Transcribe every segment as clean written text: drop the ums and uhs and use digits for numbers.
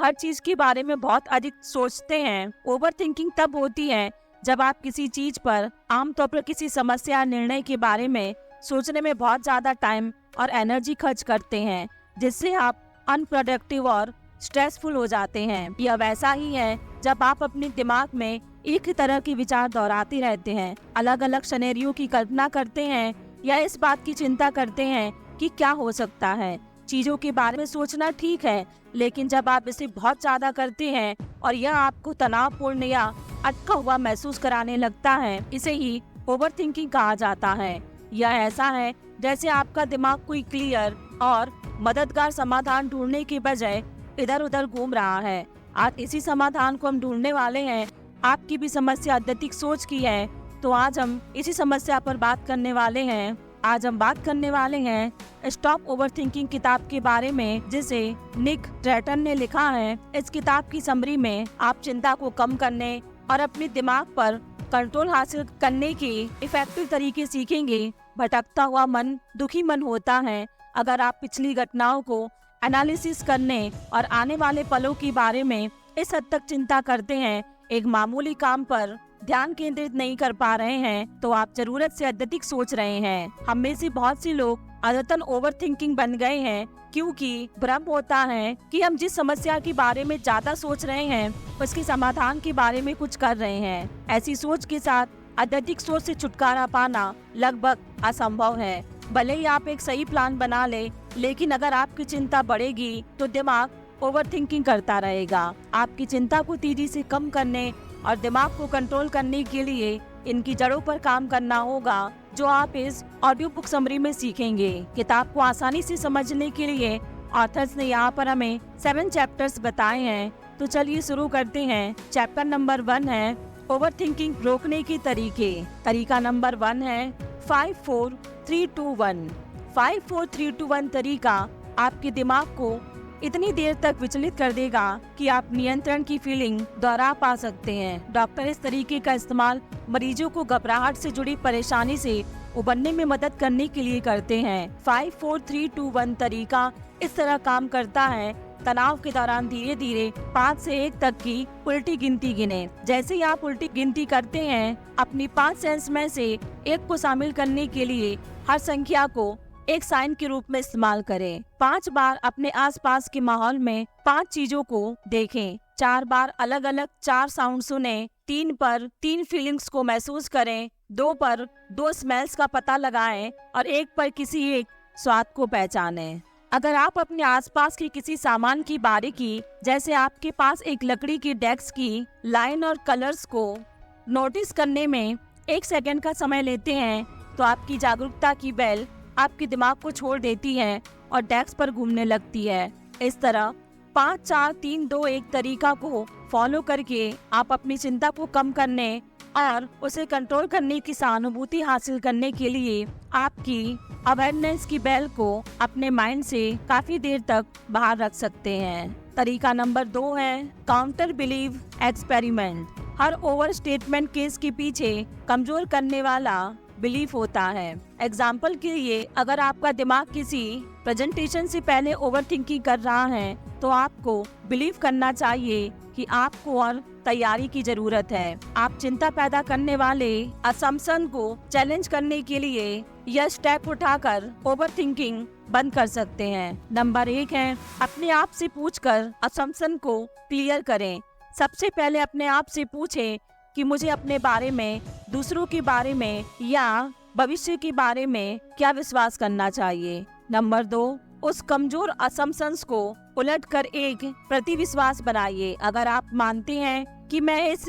हर चीज के बारे में बहुत अधिक सोचते हैं। ओवर थिंकिंग तब होती है जब आप किसी चीज पर, आमतौर पर किसी समस्या या निर्णय के बारे में सोचने में बहुत ज्यादा टाइम और एनर्जी खर्च करते हैं, जिससे आप अनप्रोडक्टिव और स्ट्रेसफुल हो जाते हैं। यह वैसा ही है जब आप अपने दिमाग में एक ही तरह के विचार दोहराते रहते हैं, अलग अलग सिनेरियो की कल्पना करते हैं या इस बात की चिंता करते हैं कि क्या हो सकता है। चीजों के बारे में सोचना ठीक है, लेकिन जब आप इसे बहुत ज्यादा करते हैं और यह आपको तनावपूर्ण या अटका हुआ महसूस कराने लगता है, इसे ही ओवर थिंकिंग कहा जाता है। यह ऐसा है जैसे आपका दिमाग कोई क्लियर और मददगार समाधान ढूंढने के बजाय इधर उधर घूम रहा है। आज इसी समाधान को हम ढूंढने वाले हैं। आपकी भी समस्या अत्यधिक सोच की है, तो आज हम इसी समस्या पर बात करने वाले हैं। आज हम बात करने वाले हैं स्टॉप ओवरथिंकिंग किताब के बारे में, जिसे निक ट्रेटन ने लिखा है। इस किताब की समरी में आप चिंता को कम करने और अपने दिमाग पर कंट्रोल हासिल करने के इफेक्टिव तरीके सीखेंगे। भटकता हुआ मन दुखी मन होता है। अगर आप पिछली घटनाओं को एनालिसिस करने और आने वाले पलों के बारे में इस हद तक चिंता करते हैं, एक मामूली काम पर ध्यान केंद्रित नहीं कर पा रहे हैं, तो आप जरूरत से अत्यधिक सोच रहे हैं। हम में से बहुत से लोग अदतन ओवर थिंकिंग बन गए हैं, क्योंकि भ्रम होता है कि हम जिस समस्या के बारे में ज्यादा सोच रहे हैं उसके समाधान के बारे में कुछ कर रहे हैं। ऐसी सोच के साथ अत्यधिक सोच से छुटकारा पाना लगभग असंभव है। भले ही आप एक सही प्लान बना ले, लेकिन अगर आपकी चिंता बढ़ेगी तो दिमाग ओवर थिंकिंग करता रहेगा। आपकी चिंता को तेजी से कम करने और दिमाग को कंट्रोल करने के लिए इनकी जड़ों पर काम करना होगा, जो आप इस ऑडियो बुक समरी में सीखेंगे। किताब को आसानी से समझने के लिए ऑथर्स ने यहाँ पर हमें 7 चैप्टर्स बताए हैं। तो चलिए शुरू करते हैं। चैप्टर नंबर 1 है ओवर थिंकिंग रोकने के तरीके। तरीका नंबर 1 है 5-4-3-2-1। 5-4-3-2-1 तरीका आपके दिमाग को इतनी देर तक विचलित कर देगा कि आप नियंत्रण की फीलिंग दोहरा पा सकते हैं। डॉक्टर इस तरीके का इस्तेमाल मरीजों को घबराहट से जुड़ी परेशानी से उबरने में मदद करने के लिए करते हैं। 5-4-3-2-1 तरीका इस तरह काम करता है। तनाव के दौरान धीरे धीरे 5 से 1 तक की उल्टी गिनती गिने। जैसे ही आप उल्टी गिनती करते हैं, अपनी 5 सेंस में से एक को शामिल करने के लिए हर संख्या को एक साइन के रूप में इस्तेमाल करें। 5 बार अपने आसपास के माहौल में 5 चीजों को देखें। 4 बार अलग अलग 4 साउंड सुने। 3 पर 3 फीलिंग्स को महसूस करें। 2 पर 2 स्मेल्स का पता लगाएं और 1 पर किसी एक स्वाद को पहचानें। अगर आप अपने आसपास के किसी सामान की बारीकी, जैसे आपके पास एक लकड़ी की डेस्क की लाइन और कलर्स को नोटिस करने में 1 सेकंड का समय लेते हैं, तो आपकी जागरूकता की बेल आपके दिमाग को छोड़ देती है और डेस्क पर घूमने लगती है। इस तरह 5-4-3-2-1 तरीका को फॉलो करके आप अपनी चिंता को कम करने और उसे कंट्रोल करने की सहानुभूति हासिल करने के लिए आपकी अवेयरनेस की बेल को अपने माइंड से काफी देर तक बाहर रख सकते हैं। तरीका नंबर 2 है काउंटर बिलीव एक्सपेरिमेंट। हर ओवर स्टेटमेंट केस के पीछे कमजोर करने वाला बिलीफ होता है। एग्जाम्पल के लिए, अगर आपका दिमाग किसी प्रेजेंटेशन से पहले ओवर थिंकिंग कर रहा है, तो आपको बिलीव करना चाहिए कि आपको और तैयारी की जरूरत है। आप चिंता पैदा करने वाले असम्पशन को चैलेंज करने के लिए यह स्टेप उठाकर ओवर थिंकिंग बंद कर सकते हैं। नंबर 1 है अपने आप से पूछकर असम्पशन को क्लियर करें। सबसे पहले अपने आप से पूछें कि मुझे अपने बारे में, दूसरों के बारे में या भविष्य के बारे में क्या विश्वास करना चाहिए। नंबर 2, उस कमजोर असम्पशंस को उलटकर एक प्रतिविश्वास बनाइए। अगर आप मानते हैं कि मैं इस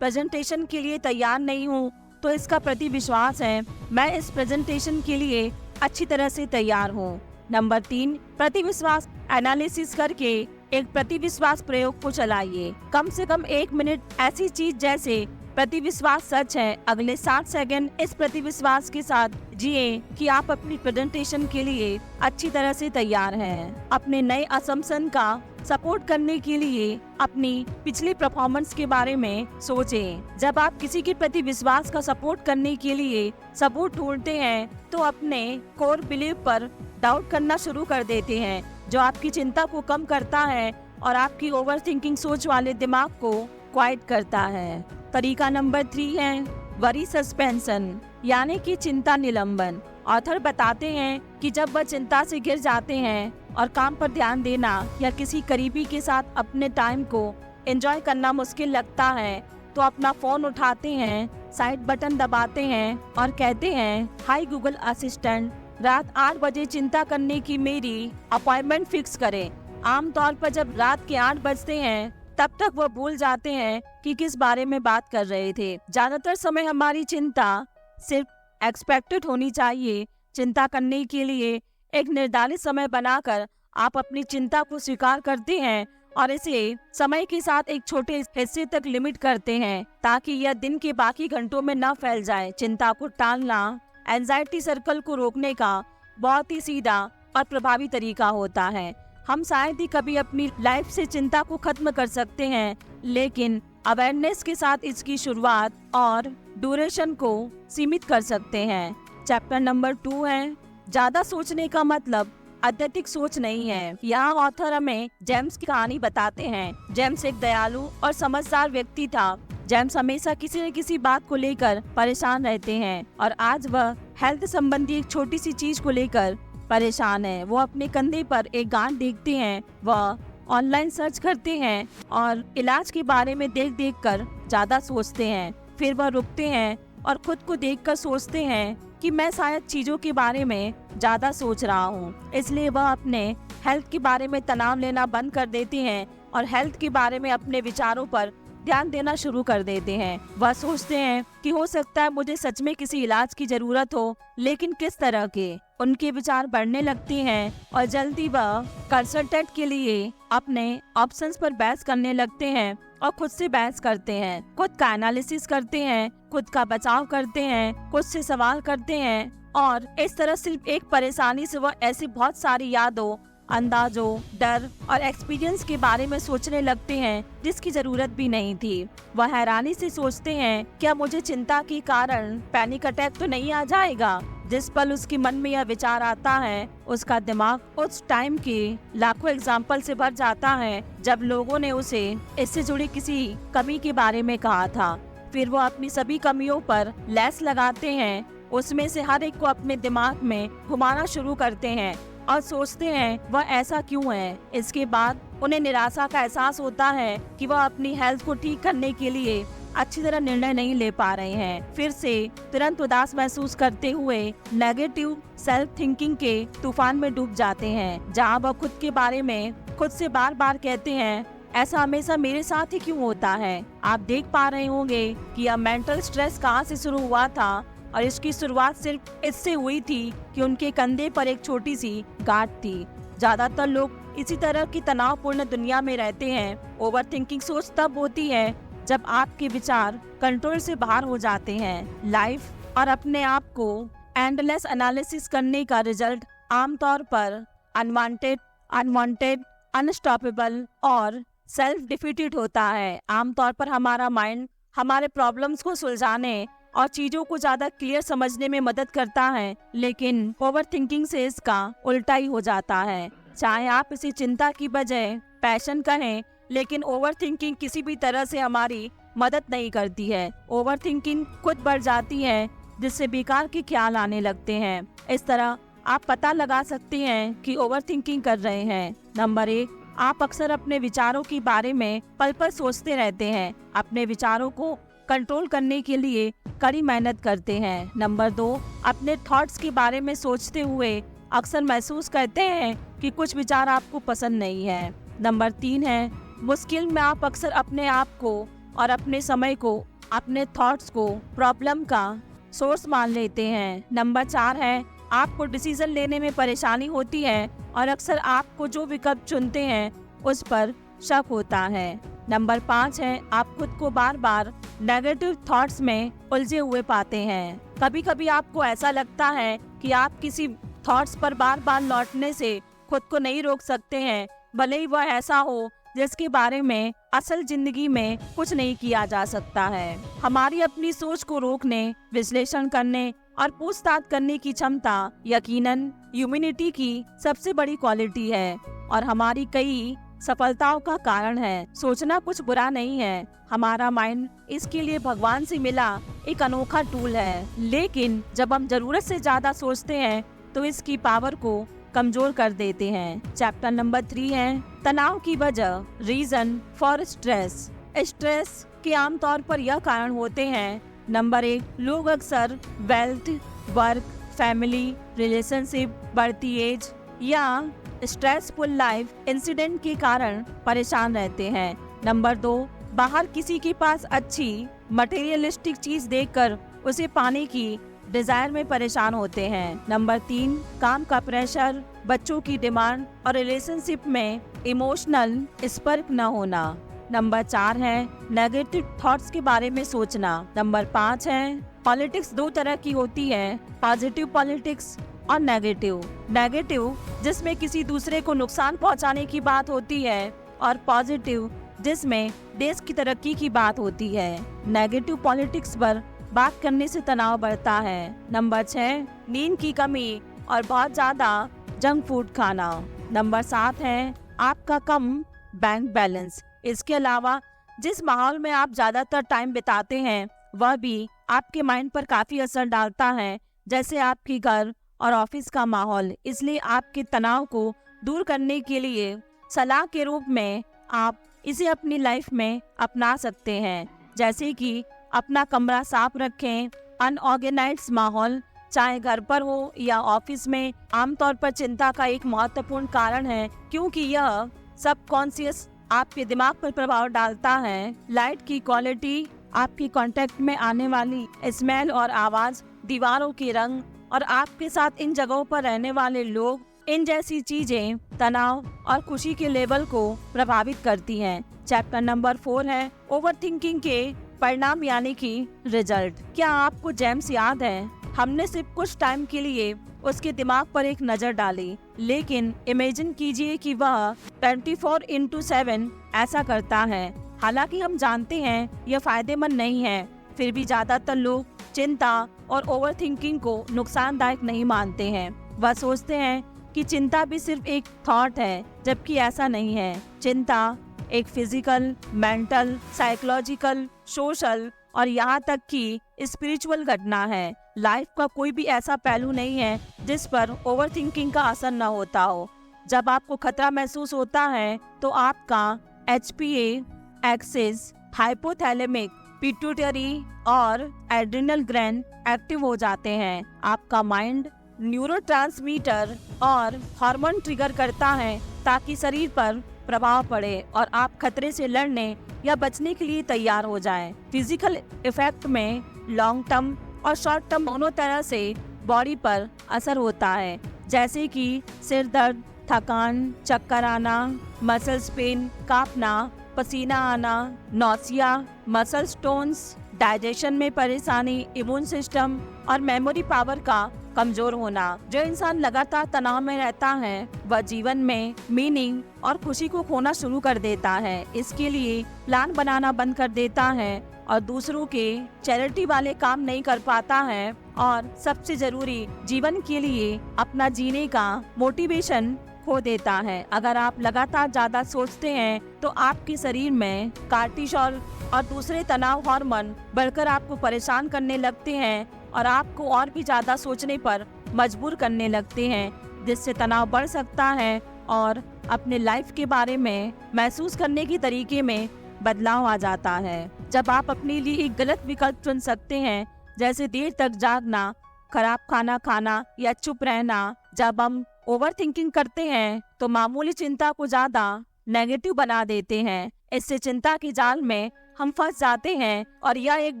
प्रेजेंटेशन के लिए तैयार नहीं हूँ, तो इसका प्रतिविश्वास है मैं इस प्रेजेंटेशन के लिए अच्छी तरह से तैयार हूँ। नंबर 3, प्रतिविश्वास एनालिसिस करके एक प्रतिविश्वास प्रयोग को चलाइए। कम से कम 1 मिनट ऐसी चीज जैसे प्रतिविश्वास सच है। अगले 60 सेकंड इस प्रतिविश्वास के साथ जिए कि आप अपनी प्रेजेंटेशन के लिए अच्छी तरह से तैयार हैं। अपने नए असम्पशन का सपोर्ट करने के लिए अपनी पिछली परफॉर्मेंस के बारे में सोचें। जब आप किसी के प्रति विश्वास का सपोर्ट करने के लिए सबूत ढूंढते हैं, तो अपने कोर बिलीफ पर डाउट करना शुरू कर देते हैं, जो आपकी चिंता को कम करता है और आपकी ओवर थिंकिंग सोच वाले दिमाग को क्वाइट करता है। तरीका नंबर 3 है वरी सस्पेंशन, यानी कि चिंता निलंबन। ऑथर बताते हैं कि जब वह चिंता से घिर जाते हैं और काम पर ध्यान देना या किसी करीबी के साथ अपने टाइम को एंजॉय करना मुश्किल लगता है, तो अपना फोन उठाते हैं, साइड बटन दबाते हैं और कहते हैं, हाय गूगल असिस्टेंट, रात 8 बजे चिंता करने की मेरी अपॉइंटमेंट फिक्स करें। आमतौर पर जब रात के 8 बजते हैं तब तक वह भूल जाते हैं कि किस बारे में बात कर रहे थे। ज्यादातर समय हमारी चिंता सिर्फ एक्सपेक्टेड होनी चाहिए। चिंता करने के लिए एक निर्धारित समय बनाकर आप अपनी चिंता को स्वीकार करते हैं और इसे समय के साथ एक छोटे हिस्से तक लिमिट करते हैं ताकि यह दिन के बाकी घंटों में न फैल जाए। चिंता को टालना एंजाइटी सर्कल को रोकने का बहुत ही सीधा और प्रभावी तरीका होता है। हम शायद ही कभी अपनी लाइफ से चिंता को खत्म कर सकते हैं, लेकिन अवेयरनेस के साथ इसकी शुरुआत और ड्यूरेशन को सीमित कर सकते हैं। चैप्टर नंबर 2 है ज्यादा सोचने का मतलब अत्यधिक सोच नहीं है। यहाँ ऑथर हमें जेम्स की कहानी बताते हैं। जेम्स एक दयालु और समझदार व्यक्ति था। जेम्स हमेशा किसी न किसी बात को लेकर परेशान रहते हैं और आज वह हेल्थ संबंधी एक छोटी सी चीज को लेकर परेशान है। वो अपने कंधे पर एक गांठ देखते हैं, वह ऑनलाइन सर्च करते हैं और इलाज के बारे में देख देख कर ज्यादा सोचते हैं। फिर वह रुकते हैं और खुद को देखकर सोचते हैं कि मैं शायद चीजों के बारे में ज्यादा सोच रहा हूँ। इसलिए वह अपने हेल्थ के बारे में तनाव लेना बंद कर देते हैं और हेल्थ के बारे में अपने विचारों पर ध्यान देना शुरू कर देते हैं। वह सोचते हैं कि हो सकता है मुझे सच में किसी इलाज की जरूरत हो, लेकिन किस तरह के। उनके विचार बढ़ने लगते हैं और जल्दी वह कंसल्टेंट के लिए अपने ऑप्शंस पर बहस करने लगते हैं और खुद से बहस करते हैं, खुद का एनालिसिस करते हैं, खुद का बचाव करते हैं, खुद से सवाल करते हैं और इस तरह सिर्फ एक परेशानी से वह ऐसी बहुत सारी यादों, अंदाजों, डर और एक्सपीरियंस के बारे में सोचने लगते हैं जिसकी जरूरत भी नहीं थी। वह हैरानी से सोचते हैं, क्या मुझे चिंता के कारण पैनिक अटैक तो नहीं आ जाएगा। जिस पल उसके मन में यह विचार आता है, उसका दिमाग उस टाइम के लाखों एग्जाम्पल से भर जाता है जब लोगों ने उसे इससे जुड़ी किसी कमी के बारे में कहा था। फिर वो अपनी सभी कमियों पर लेस लगाते हैं, उसमें से हर एक को अपने दिमाग में घुमाना शुरू करते हैं और सोचते हैं वह ऐसा क्यों है। इसके बाद उन्हें निराशा का एहसास होता है कि वह अपनी हेल्थ को ठीक करने के लिए अच्छी तरह निर्णय नहीं ले पा रहे हैं। फिर से तुरंत उदास महसूस करते हुए नेगेटिव सेल्फ थिंकिंग के तूफान में डूब जाते हैं, जहां वह खुद के बारे में खुद से बार बार कहते हैं, ऐसा हमेशा मेरे साथ ही क्यों होता है। आप देख पा रहे होंगे कि यह मेंटल स्ट्रेस कहां से शुरू हुआ था और इसकी शुरुआत सिर्फ इससे हुई थी कि उनके कंधे पर एक छोटी सी गांठ थी। ज्यादातर लोग इसी तरह की तनावपूर्ण दुनिया में रहते हैं। ओवर थिंकिंग सोच तब होती है जब आपके विचार कंट्रोल से बाहर हो जाते हैं। लाइफ और अपने आप को एंडलेस एनालिसिस करने का रिजल्ट आमतौर पर अनवांटेड, अनस्टॉपेबल और सेल्फ डिफीटेड होता है। आमतौर पर हमारा माइंड हमारे प्रॉब्लम्स को सुलझाने और चीजों को ज्यादा क्लियर समझने में मदद करता है, लेकिन ओवर थिंकिंग से इसका उल्टा ही हो जाता है। चाहे आप इसे चिंता की बजाय पैशन कहें, लेकिन ओवर थिंकिंग किसी भी तरह से हमारी मदद नहीं करती है। ओवर थिंकिंग खुद बढ़ जाती है, जिससे बेकार के ख्याल आने लगते हैं। इस तरह आप पता लगा सकते हैं कि ओवर थिंकिंग कर रहे हैं। नंबर 1, आप अक्सर अपने विचारों के बारे में पल पल सोचते रहते हैं। अपने विचारों को कंट्रोल करने के लिए कड़ी मेहनत करते हैं। नंबर 2, अपने थॉट्स के बारे में सोचते हुए अक्सर महसूस करते हैं कि कुछ विचार आपको पसंद नहीं है। नंबर 3 है, मुश्किल में आप अक्सर अपने आप को और अपने समय को, अपने थॉट्स को प्रॉब्लम का सोर्स मान लेते हैं। नंबर 4 है, आपको डिसीजन लेने में परेशानी होती है और अक्सर आपको जो विकल्प चुनते हैं उस पर शक होता है। नंबर 5 है, आप खुद को बार बार नेगेटिव थॉट्स में उलझे हुए पाते हैं। कभी कभी आपको ऐसा लगता है कि आप किसी थॉट्स पर बार बार लौटने से खुद को नहीं रोक सकते हैं, भले ही वह ऐसा हो जिसके बारे में असल जिंदगी में कुछ नहीं किया जा सकता है। हमारी अपनी सोच को रोकने, विश्लेषण करने और पूछताछ करने की क्षमता यकीनन ह्यूमैनिटी की सबसे बड़ी क्वालिटी है और हमारी कई सफलताओं का कारण है। सोचना कुछ बुरा नहीं है, हमारा माइंड इसके लिए भगवान से मिला एक अनोखा टूल है। लेकिन जब हम जरूरत से ज्यादा सोचते हैं तो इसकी पावर को कमजोर कर देते हैं। चैप्टर नंबर 3 है तनाव की वजह, रीजन फॉर स्ट्रेस। स्ट्रेस के आमतौर पर यह कारण होते हैं। नंबर 1, लोग अक्सर वेल्थ, वर्क, फैमिली, रिलेशनशिप, बढ़ती एज या स्ट्रेसफुल लाइफ इंसिडेंट के कारण परेशान रहते हैं। नंबर 2, बाहर किसी के पास अच्छी मटेरियलिस्टिक चीज देखकर उसे पाने की डिजायर में परेशान होते हैं। नंबर 3, काम का प्रेशर, बच्चों की डिमांड और रिलेशनशिप में इमोशनल स्पर्क न होना। नंबर 4 है नेगेटिव थॉट्स के बारे में सोचना। नंबर 5 है पॉलिटिक्स 2 तरह की होती है, पॉजिटिव पॉलिटिक्स और नेगेटिव जिसमें किसी दूसरे को नुकसान पहुंचाने की बात होती है, और पॉजिटिव जिसमें देश की तरक्की की बात होती है। नेगेटिव पॉलिटिक्स पर बात करने से तनाव बढ़ता है। नंबर 6, नींद की कमी और बहुत ज्यादा जंक फूड खाना। नंबर 7 है आपका कम बैंक बैलेंस। इसके अलावा जिस माहौल में आप ज्यादातर टाइम बिताते हैं वह भी आपके माइंड पर काफी असर डालता है, जैसे आपके घर और ऑफिस का माहौल। इसलिए आपके तनाव को दूर करने के लिए सलाह के रूप में आप इसे अपनी लाइफ में अपना सकते हैं, जैसे कि अपना कमरा साफ रखें। अनऑर्गेनाइज्ड माहौल चाहे घर पर हो या ऑफिस में आमतौर पर चिंता का एक महत्वपूर्ण कारण है, क्योंकि यह सबकॉन्शियस आपके दिमाग पर प्रभाव डालता है। लाइट की क्वालिटी, आपकी कांटेक्ट में आने वाली स्मेल और आवाज, दीवारों के रंग और आपके साथ इन जगहों पर रहने वाले लोग, इन जैसी चीजें तनाव और खुशी के लेवल को प्रभावित करती हैं। चैप्टर नंबर 4 है ओवरथिंकिंग के परिणाम यानी कि रिजल्ट। क्या आपको जेम्स याद है? हमने सिर्फ कुछ टाइम के लिए उसके दिमाग पर एक नजर डाली, लेकिन इमेजिन कीजिए कि वह 24/7 ऐसा करता है। हालांकि हम जानते हैं यह फायदेमंद नहीं है, फिर भी ज्यादातर लोग चिंता और ओवरथिंकिंग को नुकसानदायक नहीं मानते हैं। वह सोचते हैं कि चिंता भी सिर्फ एक थॉट है, जबकि ऐसा नहीं है। चिंता एक फिजिकल, मेंटल, साइकोलॉजिकल, सोशल और यहाँ तक कि स्पिरिचुअल घटना है। लाइफ का कोई भी ऐसा पहलू नहीं है जिस पर ओवरथिंकिंग का असर न होता हो। जब आपको खतरा महसूस होता है तो आपका HPA एक्सिस, हाइपोथैलेमिक, पिट्यूटरी और एड्रिनल ग्लैंड एक्टिव हो जाते हैं। आपका माइंड न्यूरोट्रांसमीटर और हार्मोन ट्रिगर करता है ताकि शरीर पर प्रभाव पड़े और आप खतरे से लड़ने या बचने के लिए तैयार हो जाएं। फिजिकल इफेक्ट में लॉन्ग टर्म और शॉर्ट टर्म दोनों तरह से बॉडी पर असर होता है, जैसे कि सिर दर्द, थकान, चक्कर आना, मसल्स पेन, कांपना, पसीना आना, नौसिया, मसल स्टोन्स, डाइजेशन में परेशानी, इम्यून सिस्टम और मेमोरी पावर का कमजोर होना। जो इंसान लगातार तनाव में रहता है वह जीवन में मीनिंग और खुशी को खोना शुरू कर देता है। इसके लिए प्लान बनाना बंद कर देता है और दूसरों के चैरिटी वाले काम नहीं कर पाता है, और सबसे जरूरी जीवन के लिए अपना जीने का मोटिवेशन खो देता है। अगर आप लगातार ज्यादा सोचते हैं तो आपके शरीर में कार्टिसोल और दूसरे तनाव हार्मोन बढ़कर आपको परेशान करने लगते हैं और आपको और भी ज्यादा सोचने पर मजबूर करने लगते हैं, जिससे तनाव बढ़ सकता है और अपने लाइफ के बारे में महसूस करने के तरीके में बदलाव आ जाता है। जब आप अपने लिए एक गलत विकल्प चुन सकते हैं, जैसे देर तक जागना, खराब खाना खाना या चुप रहना। जब हम ओवरथिंकिंग करते हैं तो मामूली चिंता को ज्यादा नेगेटिव बना देते हैं। इससे चिंता के जाल में हम फंस जाते हैं और यह एक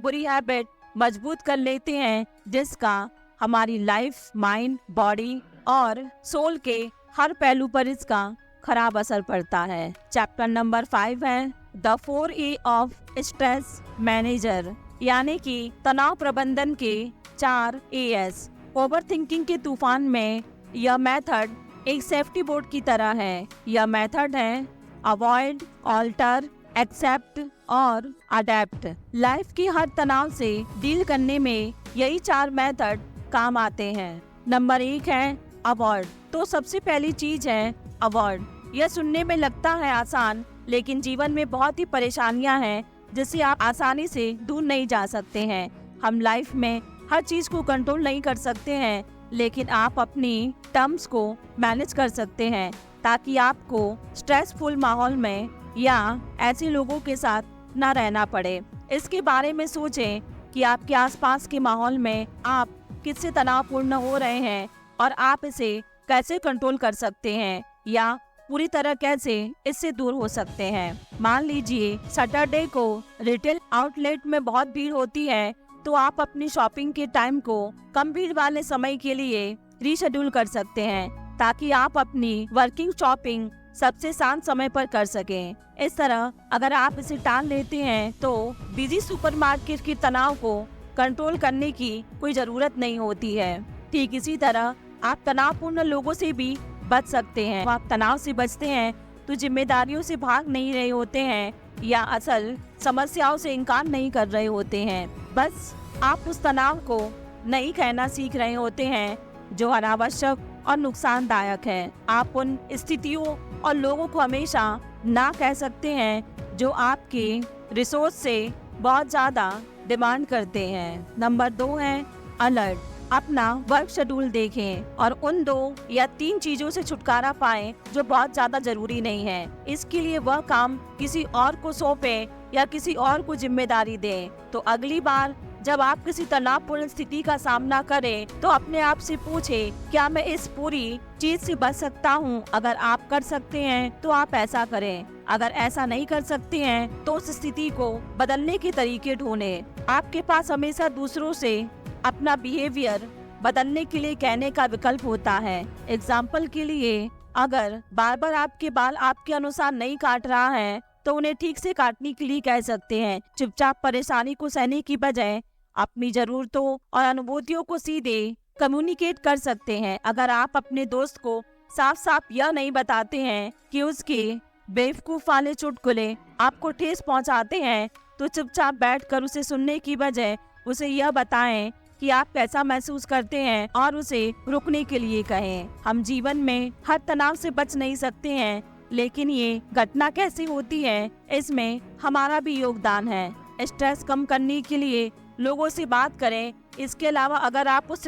बुरी हैबिट मजबूत कर लेते हैं, जिसका हमारी लाइफ, माइंड, बॉडी और सोल के हर पहलू पर इसका खराब असर पड़ता है। चैप्टर नंबर 5 है the 4A of stress manager, यानी कि तनाव प्रबंधन के 4 AS। ओवरथिंकिंग के तूफान में यह मेथड एक सेफ्टी बोर्ड की तरह है। यह मेथड है अवॉइड, ऑल्टर, एक्सेप्ट और अडेप्ट। लाइफ की हर तनाव से डील करने में यही 4 मेथड काम आते हैं। नंबर 1 है अवॉइड। तो सबसे पहली चीज है अवॉइड, यह सुनने में लगता है आसान, लेकिन जीवन में बहुत ही परेशानियां हैं जिससे आप आसानी से दूर नहीं जा सकते हैं। हम लाइफ में हर चीज को कंट्रोल नहीं कर सकते हैं, लेकिन आप अपनी टर्म्स को मैनेज कर सकते हैं ताकि आपको स्ट्रेसफुल माहौल में या ऐसे लोगों के साथ न रहना पड़े। इसके बारे में सोचें कि आपके आसपास के माहौल में आप किससे तनावपूर्ण हो रहे हैं और आप इसे कैसे कंट्रोल कर सकते हैं या पूरी तरह कैसे इससे दूर हो सकते हैं। मान लीजिए सैटरडे को रिटेल आउटलेट में बहुत भीड़ होती है, तो आप अपनी शॉपिंग के टाइम को कम भीड़ वाले समय के लिए रीशेड्यूल कर सकते हैं ताकि आप अपनी वर्किंग शॉपिंग सबसे शांत समय पर कर सकें। इस तरह अगर आप इसे टाल लेते हैं तो बिजी सुपरमार्केट के तनाव को कंट्रोल करने की कोई जरूरत नहीं होती है। ठीक इसी तरह आप तनावपूर्ण लोगों से भी बच सकते हैं। आप तनाव से बचते हैं तो जिम्मेदारियों से भाग नहीं रहे होते हैं या असल समस्याओं से इनकार नहीं कर रहे होते हैं। बस आप उस तनाव को नहीं कहना सीख रहे होते हैं जो अनावश्यक और नुकसानदायक है। आप उन स्थितियों और लोगों को हमेशा ना कह सकते हैं जो आपके रिसोर्स से बहुत ज्यादा डिमांड करते हैं। नंबर 2 है अलर्ट। अपना वर्क शेड्यूल देखें और उन 2 या 3 चीजों से छुटकारा पाएं जो बहुत ज्यादा जरूरी नहीं है। इसके लिए वह काम किसी और को सौंपे या किसी और को जिम्मेदारी दें। तो अगली बार जब आप किसी तनावपूर्ण स्थिति का सामना करें तो अपने आप से पूछें, क्या मैं इस पूरी चीज से बच सकता हूँ? अगर आप कर सकते हैं तो आप ऐसा करें। अगर ऐसा नहीं कर सकते हैं तो उस स्थिति को बदलने के तरीके ढूंढें। आपके पास हमेशा दूसरों से अपना बिहेवियर बदलने के लिए कहने का विकल्प होता है। एग्जाम्पल के लिए, अगर बार बार आपके बाल आपके अनुसार नहीं काट रहा है तो उन्हें ठीक से काटने के लिए कह सकते हैं। चुपचाप परेशानी को सहने की बजाय अपनी जरूरतों और अनुभूतियों को सीधे कम्युनिकेट कर सकते हैं। अगर आप अपने दोस्त को साफ साफ यह नहीं बताते हैं कि उसके बेवकूफ वाले चुटकुले आपको ठेस पहुंचाते हैं, तो चुपचाप बैठकर उसे सुनने की बजाय उसे यह बताएं कि आप कैसा महसूस करते हैं और उसे रुकने के लिए कहें। हम जीवन में हर तनाव से बच नहीं सकते हैं, लेकिन ये घटना कैसे होती है इसमें हमारा भी योगदान है। स्ट्रेस कम करने के लिए लोगों से बात करें। इसके अलावा अगर आप उस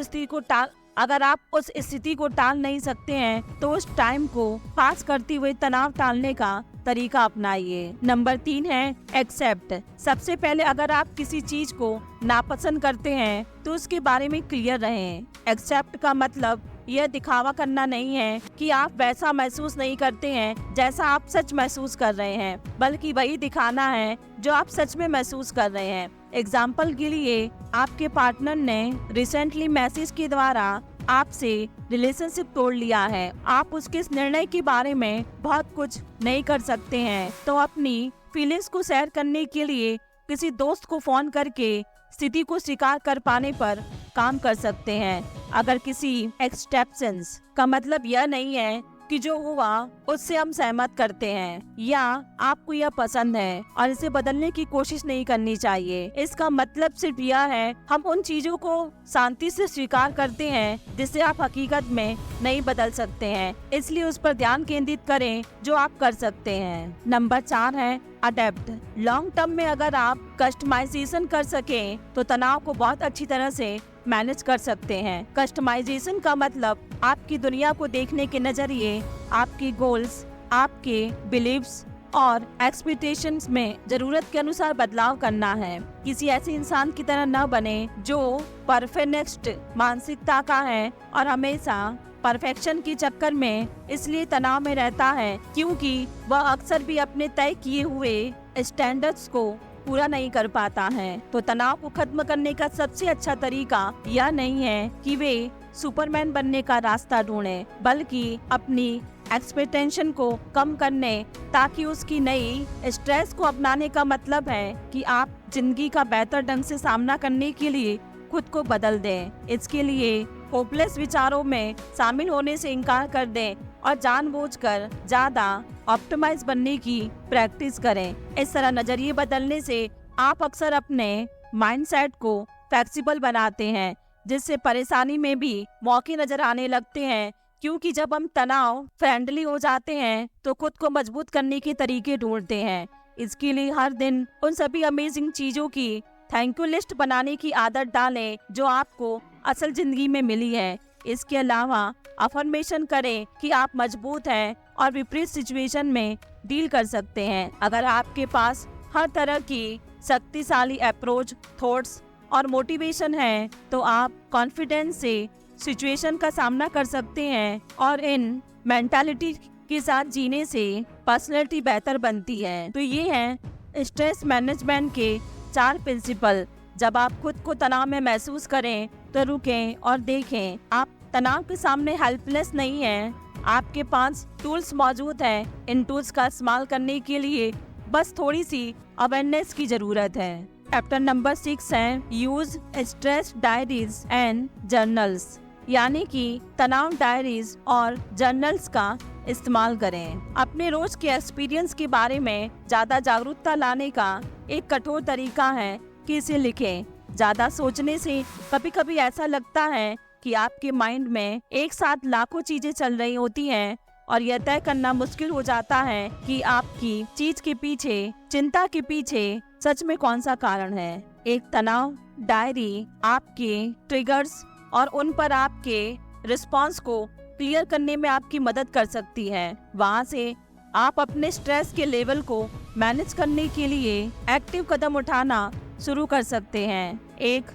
स्थिति को टाल नहीं सकते हैं तो उस टाइम को पास करते हुए तनाव टालने का तरीका अपनाइए। नंबर 3 है एक्सेप्ट। सबसे पहले अगर आप किसी चीज को नापसंद करते हैं तो उसके बारे में क्लियर रहें। एक्सेप्ट का मतलब यह दिखावा करना नहीं है कि आप वैसा महसूस नहीं करते हैं जैसा आप सच महसूस कर रहे हैं, बल्कि वही दिखाना है जो आप सच में महसूस कर रहे हैं। एग्जाम्पल के लिए, आपके पार्टनर ने रिसेंटली मैसेज के द्वारा आपसे रिलेशनशिप तोड़ लिया है। आप उसके इस निर्णय के बारे में बहुत कुछ नहीं कर सकते हैं, तो अपनी फीलिंग्स को शेयर करने के लिए किसी दोस्त को फोन करके स्थिति को स्वीकार कर पाने पर काम कर सकते हैं। अगर किसी एक्सेप्टेंस का मतलब यह नहीं है कि जो हुआ उससे हम सहमत करते हैं या आपको यह पसंद है और इसे बदलने की कोशिश नहीं करनी चाहिए। इसका मतलब सिर्फ यह है हम उन चीजों को शांति से स्वीकार करते हैं जिसे आप हकीकत में नहीं बदल सकते हैं, इसलिए उस पर ध्यान केंद्रित करें जो आप कर सकते हैं। नंबर 4 है अडेप्ट। लॉन्ग टर्म में अगर आप कस्टमाइजेशन कर सकें तो तनाव को बहुत अच्छी तरह से मैनेज कर सकते हैं। कस्टमाइजेशन का मतलब आपकी दुनिया को देखने के नजरिए, आपके गोल्स, आपके बिलीव्स और एक्सपेक्टेशंस में जरूरत के अनुसार बदलाव करना है। किसी ऐसे इंसान की तरह न बने जो परफेक्शनिस्ट मानसिकता का है और हमेशा परफेक्शन के चक्कर में इसलिए तनाव में रहता है क्योंकि वह अक्सर भी अपने तय किए हुए स्टैंडर्ड्स को पूरा नहीं कर पाता है। तो तनाव को खत्म करने का सबसे अच्छा तरीका यह नहीं है कि वे सुपरमैन बनने का रास्ता ढूंढें, बल्कि अपनी एक्सपेक्टेशन को कम करने ताकि उसकी नई स्ट्रेस को अपनाने का मतलब है कि आप जिंदगी का बेहतर ढंग से सामना करने के लिए खुद को बदल दें। इसके लिए होपलेस विचारों में शामिल होने से इनकार कर दें और जानबूझकर ज्यादा ऑप्टिमाइज बनने की प्रैक्टिस करें। इस तरह नजरिए बदलने से आप अक्सर अपने माइंडसेट को फ्लेक्सिबल बनाते हैं, जिससे परेशानी में भी मौके नजर आने लगते हैं क्योंकि जब हम तनाव फ्रेंडली हो जाते हैं तो खुद को मजबूत करने के तरीके ढूंढते हैं। इसके लिए हर दिन उन सभी अमेजिंग चीजों की थैंक यू लिस्ट बनाने की आदत डालें जो आपको असल जिंदगी में मिली है। इसके अलावा अफर्मेशन करें कि आप मजबूत हैं और विपरीत सिचुएशन में डील कर सकते हैं। अगर आपके पास हर तरह की शक्तिशाली अप्रोच, थॉट्स और मोटिवेशन है तो आप कॉन्फिडेंस से सिचुएशन का सामना कर सकते हैं और इन मेंटालिटी के साथ जीने से पर्सनैलिटी बेहतर बनती है। तो ये हैं स्ट्रेस मैनेजमेंट के 4 प्रिंसिपल। जब आप खुद को तनाव में महसूस करें तो रुकें और देखें। आप तनाव के सामने हेल्पलेस नहीं हैं। आपके पास टूल्स मौजूद हैं। इन टूल्स का इस्तेमाल करने के लिए बस थोड़ी सी अवेयरनेस की जरूरत है। चैप्टर नंबर 6 है use stress diaries and journals, यानी कि तनाव डायरीज और जर्नल्स का इस्तेमाल करें। अपने रोज के एक्सपीरियंस के बारे में ज्यादा जागरूकता लाने का एक कठोर तरीका है कि इसे लिखें। ज्यादा सोचने से कभी कभी ऐसा लगता है कि आपके माइंड में एक साथ लाखों चीजें चल रही होती हैं और यह तय करना मुश्किल हो जाता है कि आपकी चीज के पीछे, चिंता के पीछे सच में कौन सा कारण है। एक तनाव डायरी आपके ट्रिगर्स और उन पर आपके रिस्पॉन्स को क्लियर करने में आपकी मदद कर सकती है। वहाँ से आप अपने स्ट्रेस के लेवल को मैनेज करने के लिए एक्टिव कदम उठाना शुरू कर सकते हैं। एक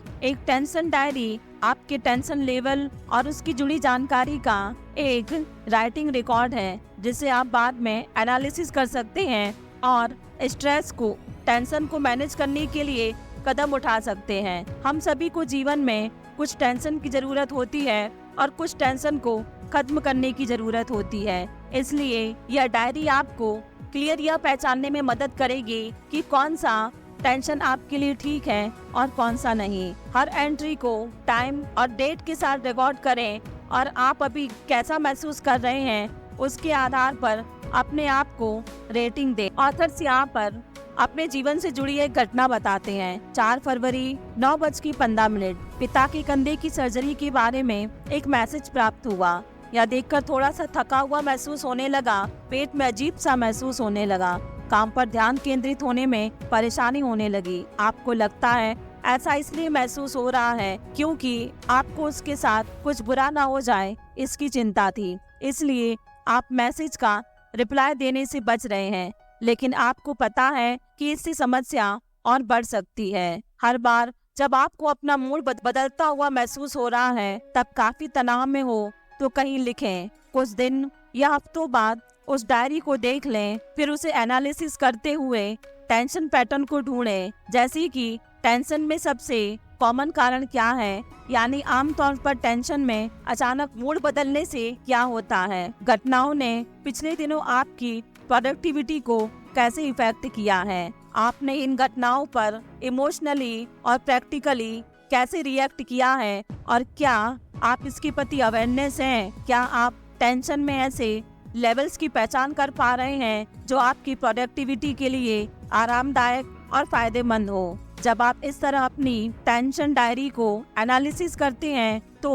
टेंशन डायरी आपके टेंशन लेवल और उसकी जुड़ी जानकारी का एक राइटिंग रिकॉर्ड है जिसे आप बाद में एनालिसिस कर सकते हैं और स्ट्रेस को, टेंशन को मैनेज करने के लिए कदम उठा सकते हैं। हम सभी को जीवन में कुछ टेंशन की जरूरत होती है और कुछ टेंशन को खत्म करने की जरूरत होती है। इसलिए यह डायरी आपको क्लियर यह पहचानने में मदद करेगी कि कौन सा टेंशन आपके लिए ठीक है और कौन सा नहीं। हर एंट्री को टाइम और डेट के साथ रिकॉर्ड करें और आप अभी कैसा महसूस कर रहे हैं उसके आधार पर अपने आप को रेटिंग दें। ऑथर्स यहाँ पर अपने जीवन से जुड़ी एक घटना बताते हैं। 4 फरवरी 9:15 पिता के कंधे की सर्जरी के बारे में एक मैसेज प्राप्त हुआ। यह देखकर थोड़ा सा थका हुआ महसूस होने लगा। पेट में अजीब सा महसूस होने लगा। काम पर ध्यान केंद्रित होने में परेशानी होने लगी। आपको लगता है ऐसा इसलिए महसूस हो रहा है क्योंकि आपको उसके साथ कुछ बुरा ना हो जाए, इसकी चिंता थी। इसलिए आप मैसेज का रिप्लाई देने से बच रहे हैं, लेकिन आपको पता है कि इससे समस्या और बढ़ सकती है। हर बार जब आपको अपना मूड बदलता हुआ महसूस हो रहा है, तब काफी तनाव में हो तो कहीं लिखें। कुछ दिन या हफ्तों बाद उस डायरी को देख लें, फिर उसे एनालिसिस करते हुए टेंशन पैटर्न को ढूंढें, जैसे कि टेंशन में सबसे कॉमन कारण क्या है, यानी आमतौर पर टेंशन में अचानक मूड बदलने से क्या होता है। घटनाओं ने पिछले दिनों आपकी प्रोडक्टिविटी को कैसे इफेक्ट किया है। आपने इन घटनाओं पर इमोशनली और प्रैक्टिकली कैसे रिएक्ट किया है और क्या आप इसके प्रति अवेयरनेस हैं। क्या आप टेंशन में ऐसे लेवल्स की पहचान कर पा रहे हैं जो आपकी प्रोडक्टिविटी के लिए आरामदायक और फायदेमंद हो। जब आप इस तरह अपनी टेंशन डायरी को एनालिसिस करते हैं तो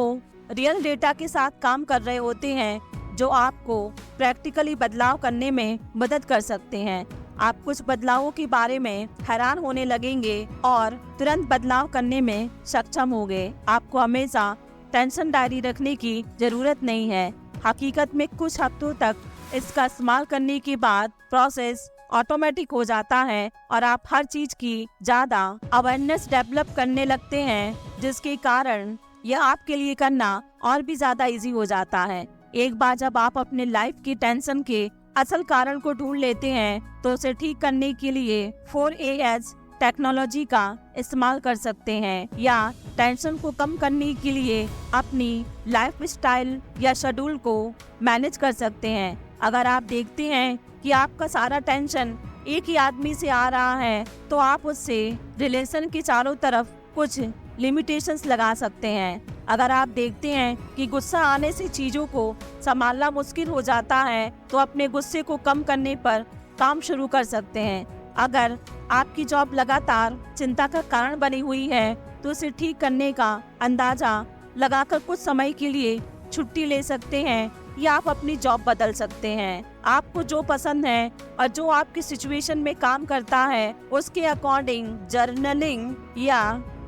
रियल डेटा के साथ काम कर रहे होते हैं जो आपको प्रैक्टिकली बदलाव करने में मदद कर सकते हैं। आप कुछ बदलावों के बारे में हैरान होने लगेंगे और तुरंत बदलाव करने में सक्षम होंगे। आपको हमेशा टेंशन डायरी रखने की जरूरत नहीं है। हकीकत में कुछ हफ्तों तक इसका इस्तेमाल करने के बाद प्रोसेस ऑटोमेटिक हो जाता है और आप हर चीज की ज्यादा अवेयरनेस डेवलप करने लगते हैं, जिसके कारण यह आपके लिए करना और भी ज्यादा इजी हो जाता है। एक बार जब आप अपने लाइफ की टेंशन के असल कारण को ढूंढ लेते हैं तो उसे ठीक करने के लिए 4AS टेक्नोलॉजी का इस्तेमाल कर सकते हैं या टेंशन को कम करने के लिए अपनी लाइफ स्टाइल या शेड्यूल को मैनेज कर सकते हैं। अगर आप देखते हैं कि आपका सारा टेंशन एक ही आदमी से आ रहा है तो आप उससे रिलेशन के चारों तरफ कुछ लिमिटेशंस लगा सकते हैं। अगर आप देखते हैं कि गुस्सा आने से चीजों को संभालना मुश्किल हो जाता है तो अपने गुस्से को कम करने पर काम शुरू कर सकते हैं। अगर आपकी जॉब लगातार चिंता का कारण बनी हुई है तो उसे ठीक करने का अंदाजा लगाकर कुछ समय के लिए छुट्टी ले सकते हैं या आप अपनी जॉब बदल सकते हैं। आपको जो पसंद है और जो आपकी सिचुएशन में काम करता है उसके अकॉर्डिंग जर्नलिंग या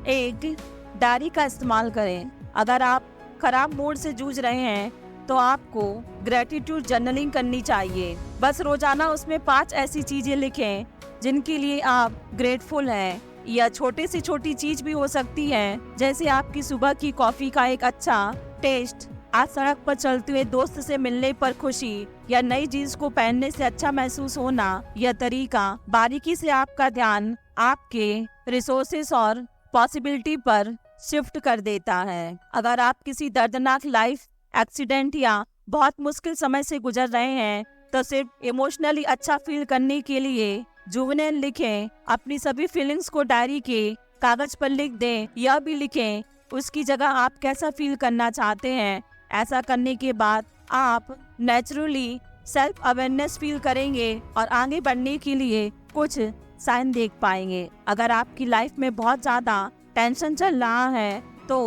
एक डायरी का इस्तेमाल करें। अगर आप खराब मूड से जूझ रहे हैं तो आपको ग्रेटिट्यूड जर्नलिंग करनी चाहिए। बस रोजाना उसमें 5 ऐसी चीजें लिखें जिनके लिए आप ग्रेटफुल हैं, या छोटी से छोटी चीज भी हो सकती है, जैसे आपकी सुबह की कॉफी का एक अच्छा टेस्ट, आज सड़क पर चलते हुए दोस्त से मिलने पर खुशी, या नई जीन्स को पहनने से अच्छा महसूस होना। यह तरीका बारीकी से आपका ध्यान आपके रिसोर्सेस और पॉसिबिलिटी पर शिफ्ट कर देता है। अगर आप किसी दर्दनाक लाइफ एक्सीडेंट या बहुत मुश्किल समय से गुजर रहे हैं तो सिर्फ इमोशनली अच्छा फील करने के लिए जुवेनाइल लिखें। अपनी सभी फीलिंग्स को डायरी के कागज पर लिख दें। यह भी लिखें उसकी जगह आप कैसा फील करना चाहते हैं। ऐसा करने के बाद आप नेचुरली सेल्फ अवेयरनेस फील करेंगे और आगे बढ़ने के लिए कुछ साइन देख पाएंगे। अगर आपकी लाइफ में बहुत ज्यादा टेंशन चल रहा है तो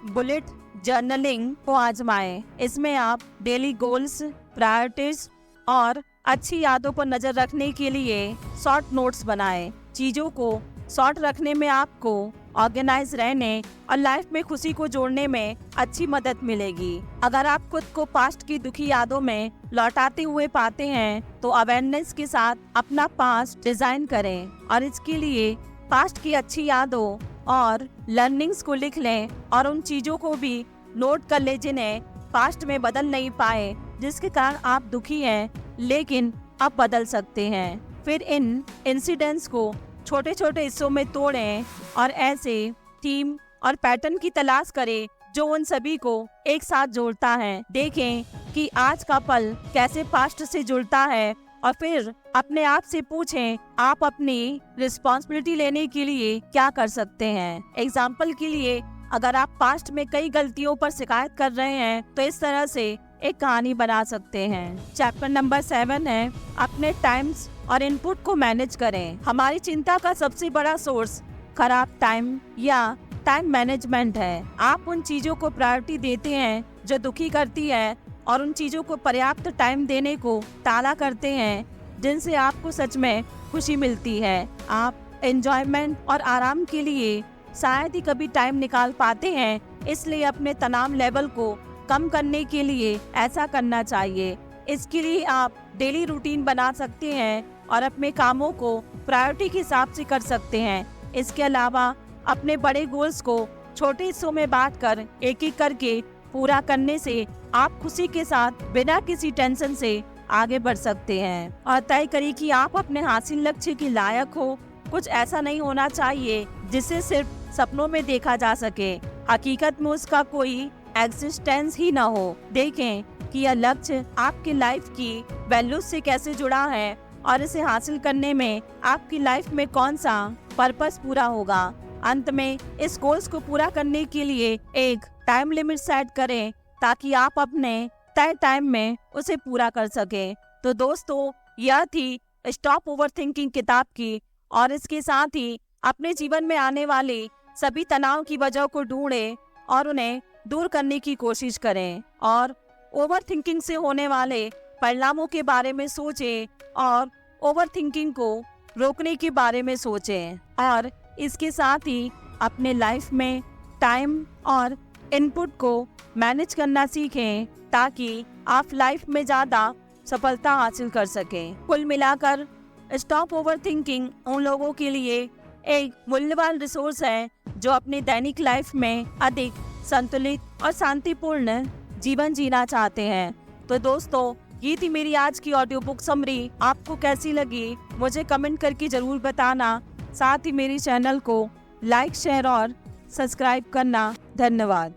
बुलेट जर्नलिंग को आजमाएं। इसमें आप डेली गोल्स, प्रायोरिटीज और अच्छी यादों पर नजर रखने के लिए शॉर्ट नोट्स बनाएं। चीजों को शॉर्ट रखने में आपको ऑर्गेनाइज रहने और लाइफ में खुशी को जोड़ने में अच्छी मदद मिलेगी। अगर आप खुद को पास्ट की दुखी यादों में लौटाते हुए पाते हैं तो अवेयरनेस के साथ अपना पास्ट डिजाइन करें और इसके लिए पास्ट की अच्छी यादों और लर्निंग्स को लिख लें और उन चीजों को भी नोट कर ले जिन्हें पास्ट में बदल नहीं पाए, जिसके कारण आप दुखी हैं लेकिन अब बदल सकते हैं। फिर इन इंसिडेंट्स को छोटे छोटे हिस्सों में तोड़ें और ऐसे थीम और पैटर्न की तलाश करें जो उन सभी को एक साथ जोड़ता है। देखें कि आज का पल कैसे पास्ट से जुड़ता है और फिर अपने आप से पूछें आप अपनी रिस्पॉन्सिबिलिटी लेने के लिए क्या कर सकते हैं। एग्जाम्पल के लिए अगर आप पास्ट में कई गलतियों पर शिकायत कर रहे हैं तो इस तरह से एक कहानी बना सकते हैं। चैप्टर नंबर 7 है अपने टाइम्स और इनपुट को मैनेज करें। हमारी चिंता का सबसे बड़ा सोर्स खराब टाइम या टाइम मैनेजमेंट है। आप उन चीजों को प्रायोरिटी देते हैं जो दुखी करती है और उन चीजों को पर्याप्त टाइम देने को टाला करते हैं जिनसे आपको सच में खुशी मिलती है। आप एंजॉयमेंट और आराम के लिए शायद ही कभी टाइम निकाल पाते हैं, इसलिए अपने तनाव लेवल को कम करने के लिए ऐसा करना चाहिए। इसके लिए आप डेली रूटीन बना सकते हैं और अपने कामों को प्रायोरिटी के हिसाब से कर सकते हैं। इसके अलावा अपने बड़े गोल्स को छोटे हिस्सों में बांटकर एक एक करके पूरा करने से आप खुशी के साथ बिना किसी टेंशन से आगे बढ़ सकते हैं। और तय करिए कि आप अपने हासिल लक्ष्य के लायक हो। कुछ ऐसा नहीं होना चाहिए जिसे सिर्फ सपनों में देखा जा सके, हकीकत में उसका कोई एग्जिस्टेंस ही ना हो। देखें कि यह लक्ष्य आपकी लाइफ की वैल्यूज से कैसे जुड़ा है और इसे हासिल करने में आपकी लाइफ में कौन सा पर्पस पूरा होगा। अंत में इस गोल्स को पूरा करने के लिए एक टाइम लिमिट सेट करें ताकि आप अपने तय टाइम में उसे पूरा कर सकें। तो दोस्तों, यह थी स्टॉप ओवरथिंकिंग किताब की, और इसके साथ ही अपने जीवन में आने वाले सभी तनाव की वजह को ढूंढें और उन्हें दूर करने की कोशिश करें और ओवरथिंकिंग से होने वाले परिणामों के बारे में सोचें और ओवरथिंकिंग को रोकने के बारे में सोचें। और इसके साथ ही अपने लाइफ में टाइम और इनपुट को मैनेज करना सीखें ताकि आप लाइफ में ज़्यादा सफलता हासिल कर सकें। कुल मिलाकर स्टॉप ओवरथिंकिंग उन लोगों के लिए एक मूल्यवान रिसोर्स है जो अपनी दैनिक लाइफ में अधिक संतुलित और शांतिपूर्ण जीवन जीना चाहते हैं। तो दोस्तों, ये थी मेरी आज की ऑडियो बुक समरी। आपको कैसी लगी मुझे कमेंट करके जरूर बताना। साथ ही मेरी चैनल को लाइक, शेयर और सब्सक्राइब करना। धन्यवाद।